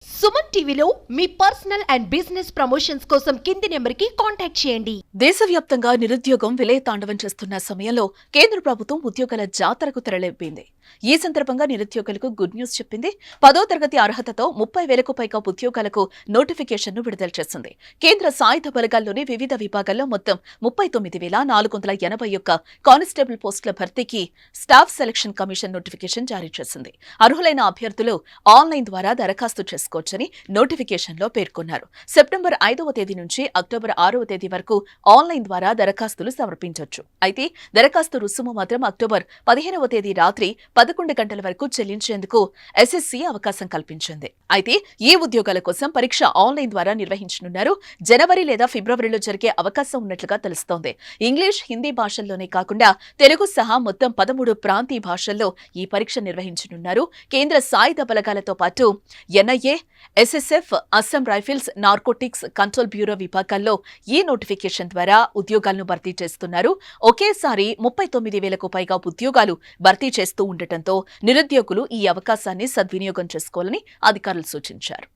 సుమన్ టీవీలో మీ personal and business promotions కోసం కింది నెంబర్కి కాంటాక్ట్ చేయండి. దేశవ్యాప్తంగా నిరుద్యోగం విలయతాండవం చేస్తున్న సమయంలో కేంద్ర ప్రభుత్వం ఉద్యోగాల జాతరకు తెరలేపింది. ఈ సందర్భంగా నిరుద్యోగులకు గుడ్ న్యూస్ చెప్పింది. 10వ తరగతి అర్హతతో 30,000కు పైగా ఉద్యోగాలకు నోటిఫికేషన్ను విడుదల చేసింది. కేంద్ర సాయుధ బలగాల్లోని వివిధ విభాగాల్లో మొత్తం 39,481 కానిస్టేబుల్ పోస్టుల భర్తీకి స్టాఫ్ సెలక్షన్ కమిషన్ నోటిఫికేషన్ జారీ చేసింది. అర్హులైన అభ్యర్థులు ఆన్లైన్ ద్వారా దరఖాస్తు చేసుకోవచ్చని నోటిఫికేషన్లో పేర్కొన్నారు. సెప్టెంబర్ 5వ తేదీ నుంచి అక్టోబర్ 6వ తేదీ వరకు ఆన్లైన్ ద్వారా దరఖాస్తులు సమర్పించవచ్చు. అయితే దరఖాస్తు రుసుము మాత్రం అక్టోబర్ 15వ తేదీ రాత్రి 11 గంటల వరకు చెల్లించేందుకు ఎస్ఎస్సీ అవకాశం కల్పించింది. అయితే ఈ ఉద్యోగాల కోసం పరీక్ష ఆన్లైన్ ద్వారా నిర్వహించనున్నారు. జనవరి లేదా ఫిబ్రవరిలో జరిగే అవకాశం ఉన్నట్లుగా తెలుస్తోంది. ఇంగ్లీష్, హిందీ భాషల్లోనే కాకుండా తెలుగు సహా మొత్తం 13 ప్రాంతీయ భాషల్లో ఈ పరీక్ష నిర్వహించనున్నారు. కేంద్ర సాయుధ బలగాలతో పాటు NIA, SSF, Assam rifles, narcotics control bureau విభాగాల్లో ఈ నోటిఫికేషన్ ద్వారా ఉద్యోగాలను భర్తీ చేస్తున్నారు. ఒకేసారి 39,000కు పైగా ఉద్యోగాలు భర్తీ చేస్తూ ఉండటంతో నిరుద్యోగులు ఈ అవకాశాన్ని సద్వినియోగం చేసుకోవాలని అధికారులు సూచించారు.